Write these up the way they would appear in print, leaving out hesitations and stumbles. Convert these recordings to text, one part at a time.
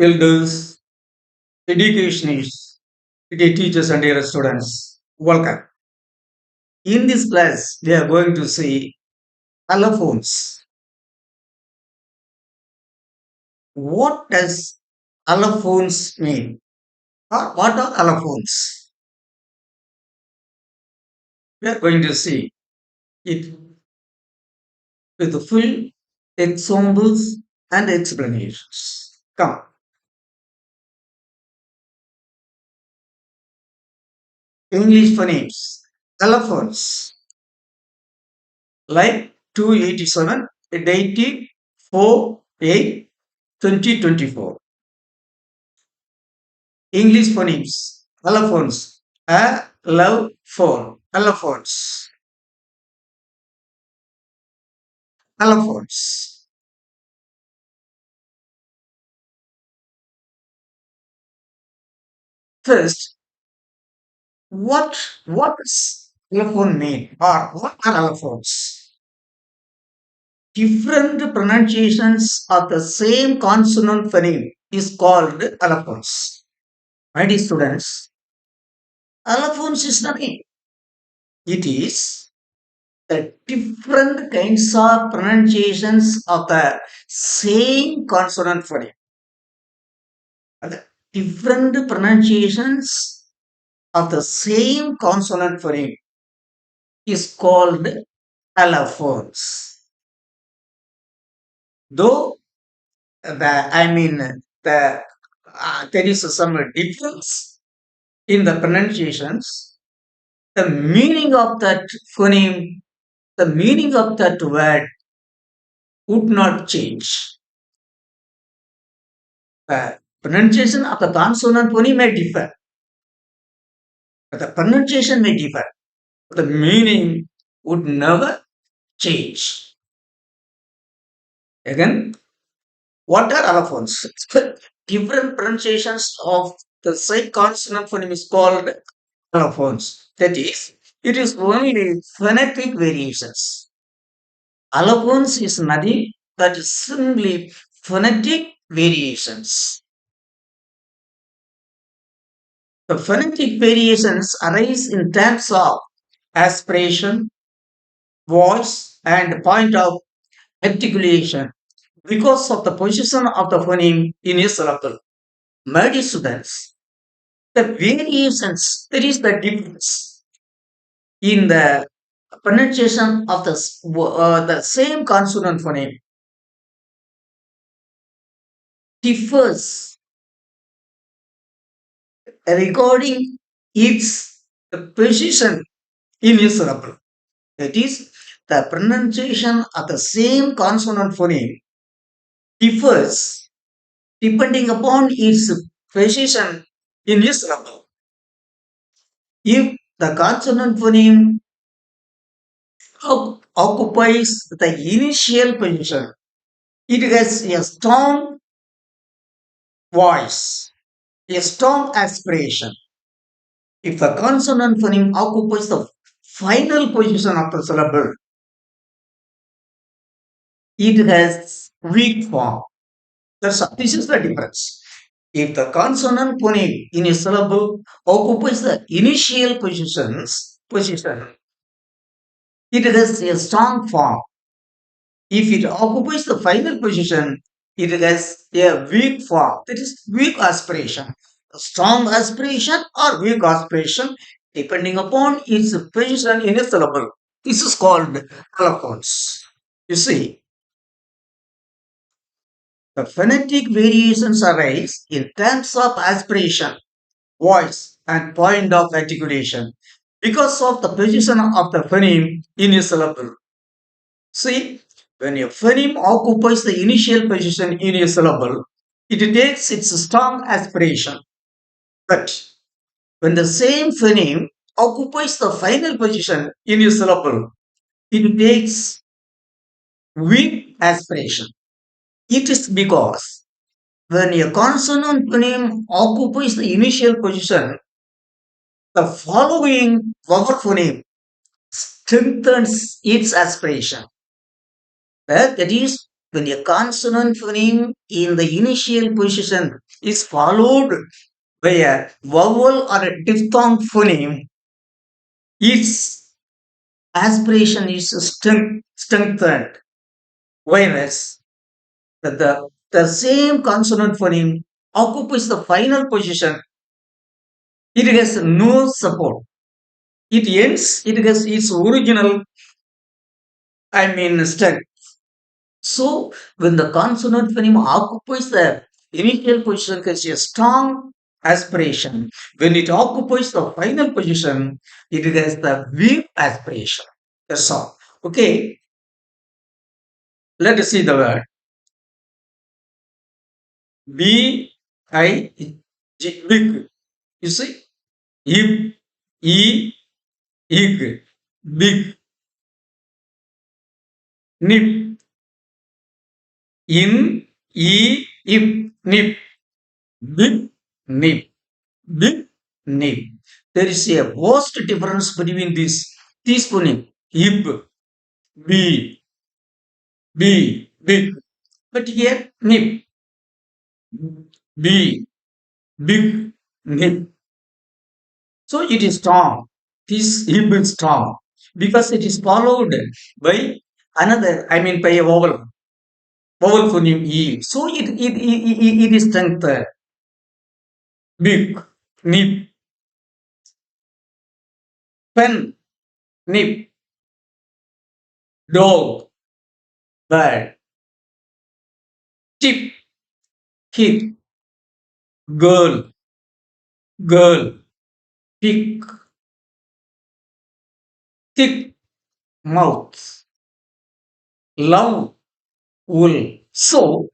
elders, educationists, dear teachers and dear students. Welcome. In this class, we are going to see allophones. What does allophones mean? Or what are allophones? We are going to see it with full examples and explanations. Come. English phonemes. Allophones. Line 287, dated 4/8, 2024. English phonemes. Allophones. A love phone. Allophones. Allophones. First, what does allophone mean or what are allophones? Different pronunciations of the same consonant phoneme is called allophones. My dear students, allophones is nothing. It is the different kinds of pronunciations of the same consonant phoneme. The different pronunciations of the same consonant phoneme is called allophones. Though there is some difference in the pronunciations, the meaning of that phoneme, the meaning of that word would not change. The pronunciation of the consonant phoneme may differ, but the pronunciation may differ. The meaning would never change. Again, what are allophones? Different pronunciations of the same consonant phoneme is called allophones. That is, it is only phonetic variations. Allophones is nothing but simply phonetic variations. The phonetic variations arise in terms of aspiration, voice, and point of articulation because of the position of the phoneme in a syllable. My dear students, the variations, there is the difference in the pronunciation of the same consonant phoneme differs regarding its position in a syllable. That is, the pronunciation of the same consonant phoneme differs depending upon its position in a syllable. If the consonant phoneme occupies the initial position, it has a strong voice, a strong aspiration. If the consonant phoneme occupies the final position of the syllable, it has weak form. This is the difference. If the consonant phoneme in a syllable occupies the initial position, it has a strong form. If it occupies the final position, it has a weak form. That is weak aspiration. A strong aspiration or weak aspiration depending upon its position in a syllable. This is called allophones. You see, the phonetic variations arise in terms of aspiration, voice, and point of articulation because of the position of the phoneme in a syllable. See, when a phoneme occupies the initial position in a syllable, it takes its strong aspiration. But when the same phoneme occupies the final position in a syllable, it takes weak aspiration. It is because when a consonant phoneme occupies the initial position, the following vowel phoneme strengthens its aspiration. That is, when a consonant phoneme in the initial position is followed by a vowel or a diphthong phoneme, its aspiration is strengthened. Whereas the same consonant phoneme occupies the final position, it has no support. It has its original, strength. So, when the consonant phoneme occupies the initial position, it has a strong aspiration. When it occupies the final position, it has the weak aspiration. That's all. Okay, let us see the word B I G. Big. You see, ib, e, ig, big, nip, in, e, ip, nip, big, nip, big, nip. There is a vast difference between this teaspoon, ib, b, big. But here, nip, b, big, nip. So it is strong. This ib is strong because it is followed by another, by a vowel phoneme e. So it is strength, big, nip, pen, nip, dog, bird, tip, hit, girl, pick, thick, mouth, love, wool. So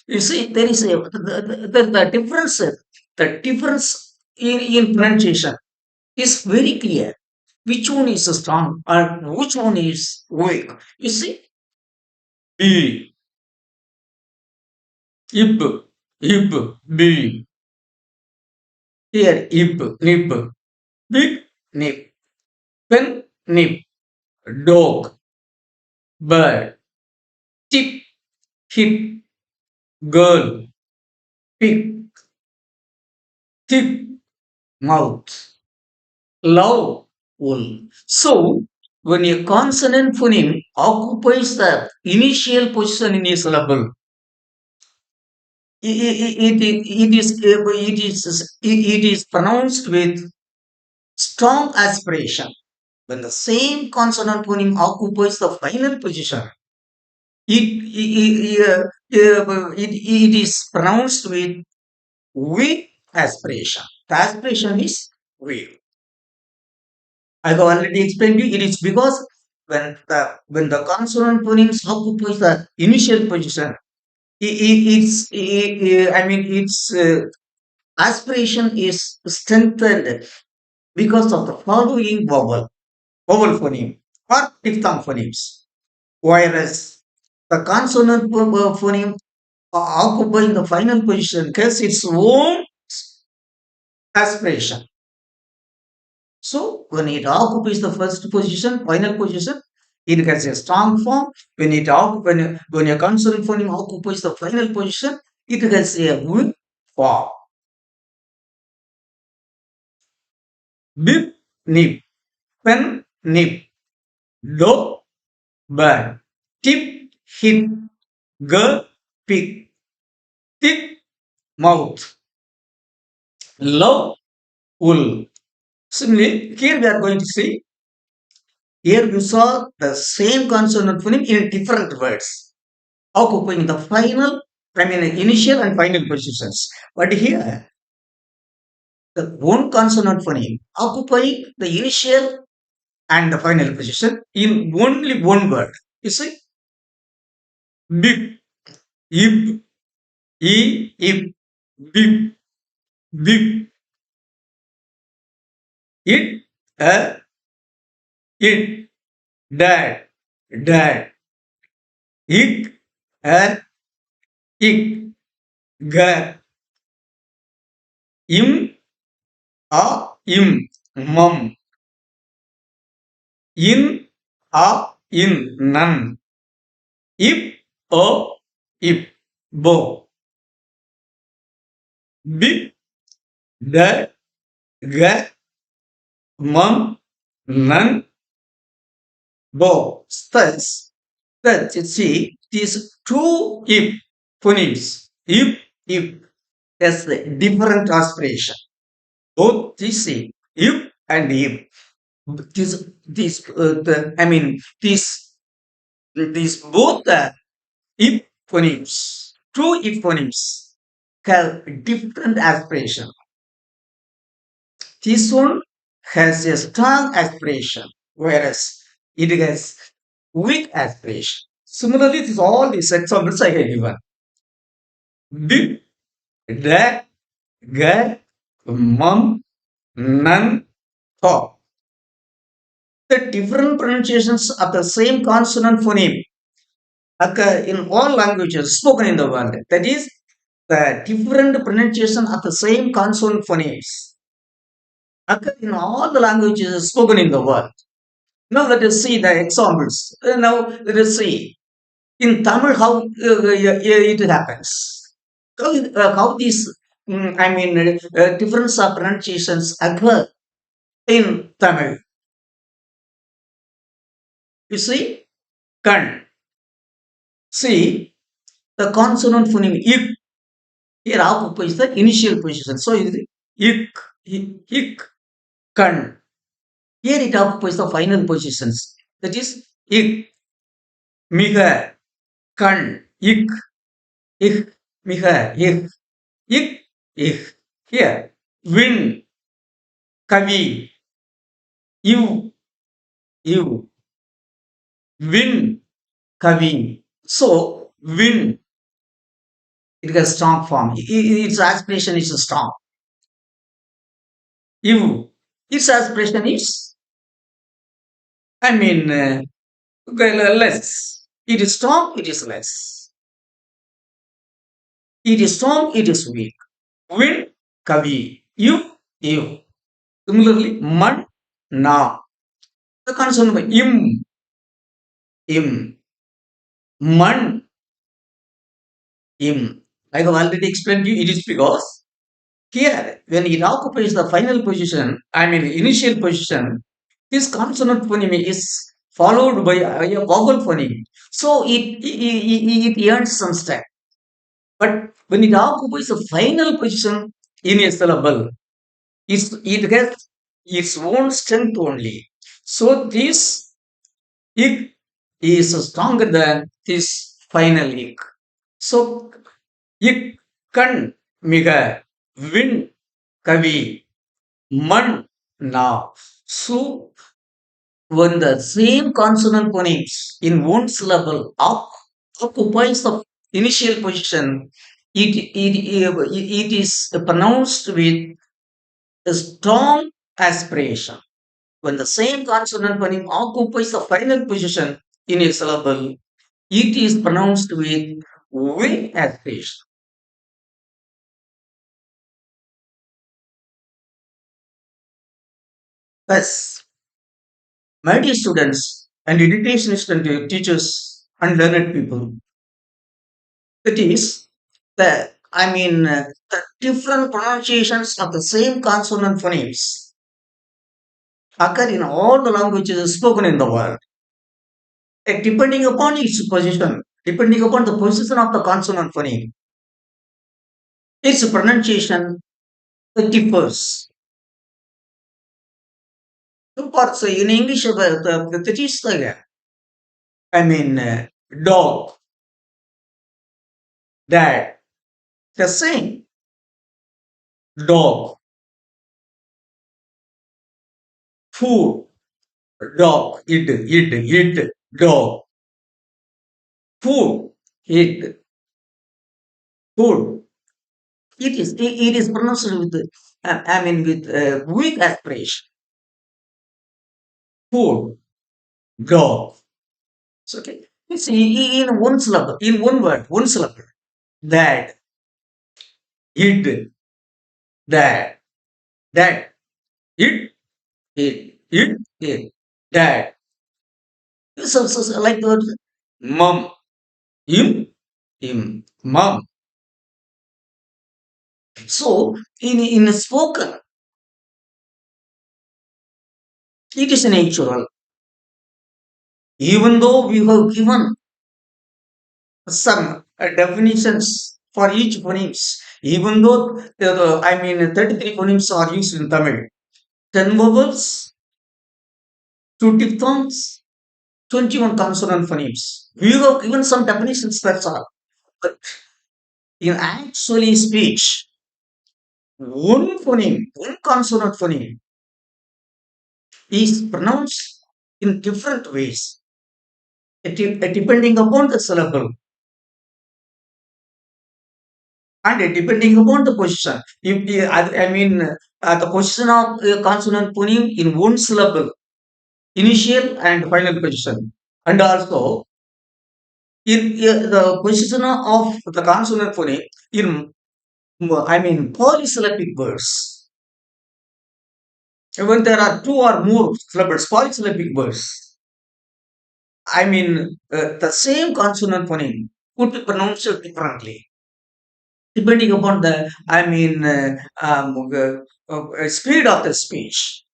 you see, there is the difference. The difference in pronunciation is very clear. Which one is strong and which one is weak? You see, B, ib, B. Here, nip, big, nip, pen, nip, dog, bird, tip, hip, girl, pick, thick, mouth, love, wool. So, when a consonant phoneme occupies the initial position in a syllable, it is pronounced with strong aspiration. When the same consonant phoneme occupies the final position, it is pronounced with weak aspiration. The aspiration is weak. I have already explained you. It is because when the consonant phonemes occupies the initial position, its aspiration is strengthened because of the following vowel phoneme or diphthong phonemes. Whereas the consonant phoneme occupying the final position has its own aspiration. So when it occupies the first position, final position, it has a strong form. When a consonant phoneme occupies the final position, it has a weak form. Bib, nip, pen, nip, do, bird, tip, hit, girl, pick, thick, mouth, love, wool. Similarly, here we are going to see, here we saw the same consonant phoneme in different words, occupying the initial and final positions. But here, the one consonant phoneme occupying the initial and the final position in only one word. You see, big, ib, ib, big, big, it, it, dad, ik, ik, gar, im, im, mum, in, in, none, if, if, bo, big, the, ga, mum, none, bo. Thus, you see, these two if phonemes, if, has the different aspiration. Both these say if and if. I mean, these both the if phonemes, two if phonemes, have different aspiration. This one has a strong aspiration, whereas it has weak aspiration. Similarly, this all these examples I have given. Did, that, get, mum, none, thought. The different pronunciations of the same consonant phoneme occur in all languages spoken in the world. That is, the different pronunciation of the same consonant phonemes occur in all the languages spoken in the world. Now let us see the examples. Now let us see in Tamil how it happens. How these, difference of pronunciations occur in Tamil. You see, kan. See, the consonant phoneme ik. Here occupies the initial position. So it is ik, ik, kan. Here it occupies the final positions. That is ik, miga, kan, ik, ich, miga, ik, ich. Here, win, kavi, you, win, kavi. So, win, it has strong form. Its aspiration is strong. You, its aspiration is, I mean, less. It is strong, it is less. It is strong, it is weak. Win, kavi. You. Similarly, man, na. The consonant im, man, im. I have already explained to you, it is because here, when it occupies the final position, initial position, this consonant phoneme is followed by a vowel phoneme. So it earns some strength. But when it occupies the final position in a syllable, it gets its own strength only. So this ik is stronger than this final ik. So ik kan miga win kavi man now. So when the same consonant phonemes in one syllable occupies the initial position, it is pronounced with a strong aspiration. When the same consonant phoneme occupies the final position in a syllable, it is pronounced with weak aspiration. Thus, my dear students and educationists and teachers and learned people, it is the different pronunciations of the same consonant phonemes occur in all the languages spoken in the world. Depending upon its position, depending upon the position of the consonant phoneme, its pronunciation differs. Two parts in English, that is dog, dad, the same dog, food, dog, eat, dog, food, eat, food. It is pronounced with weak aspiration. Food, dog. So, okay. It's in one syllable, in one word, one syllable. Dad, eat, dad, dad, eat, dad. So like the word mom, him, mom. So in spoken, it is natural. Even though we have given some definitions for each phonemes, even though I mean 33 phonemes are used in Tamil, 10 vowels, 2 diphthongs, 21 consonant phonemes. We have given some definitions, that's all. But in actually speech, one phoneme, one consonant phoneme is pronounced in different ways, depending upon the syllable and depending upon the position. I mean, the position of consonant phoneme in one syllable, initial and final position, and also in the position of the consonant phoneme in I mean polysyllabic words. When there are two or more syllables, polysyllabic words, I mean the same consonant phoneme could be pronounced differently depending upon the speed of the speech.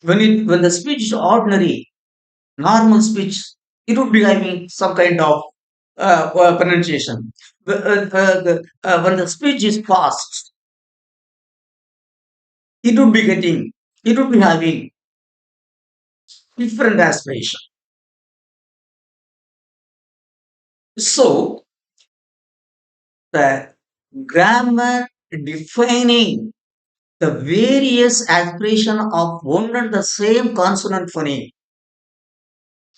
When the speech is ordinary, normal speech, it would be having some kind of pronunciation. When the speech is fast, it would be getting, it would be having different aspiration. So the grammar defining the various aspiration of one and the same consonant phoneme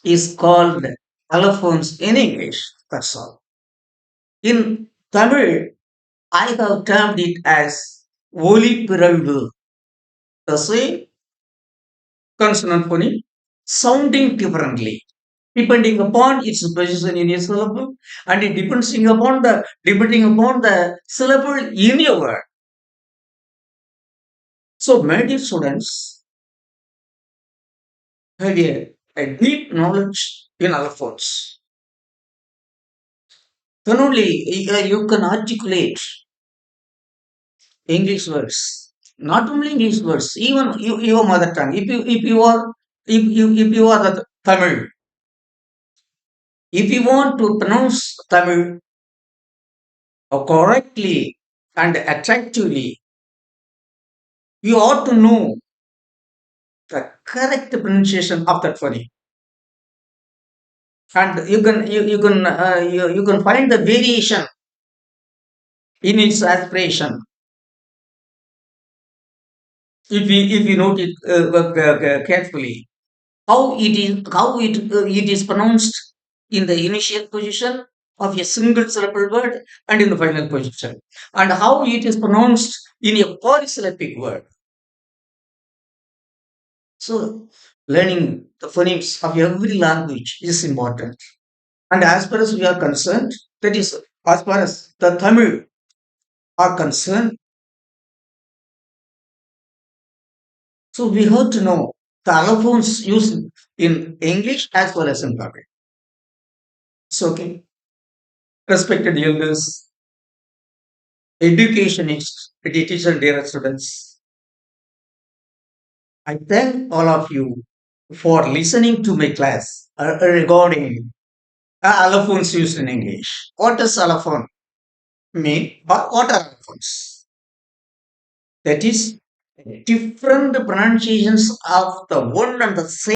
is called allophones in English. That's all. In Tamil, I have termed it as ஒலிப்பிறழ்வு, the same consonant phoneme sounding differently depending upon its position in a syllable and it depending upon the syllable in a word. So my dear students have a deep knowledge in allophones. Then only you can articulate English words. Not only English words, even your mother tongue. If you are the Tamil, if you want to pronounce Tamil correctly and attractively, you ought to know the correct pronunciation of that phoneme. And you can find the variation in its aspiration if you note it carefully. How it is pronounced in the initial position of a single syllable word and in the final position, and how it is pronounced in a polysyllabic word. So, learning the phonemes of every language is important. And as far as we are concerned, that is, as far as the Tamil are concerned, so we have to know the allophones used in English as well as in Tamil. So, okay, respected elders, educationists, teachers, and dear students, I thank all of you for listening to my class regarding allophones used in English. What does allophone mean, or what are allophones? That is different pronunciations of the one and the same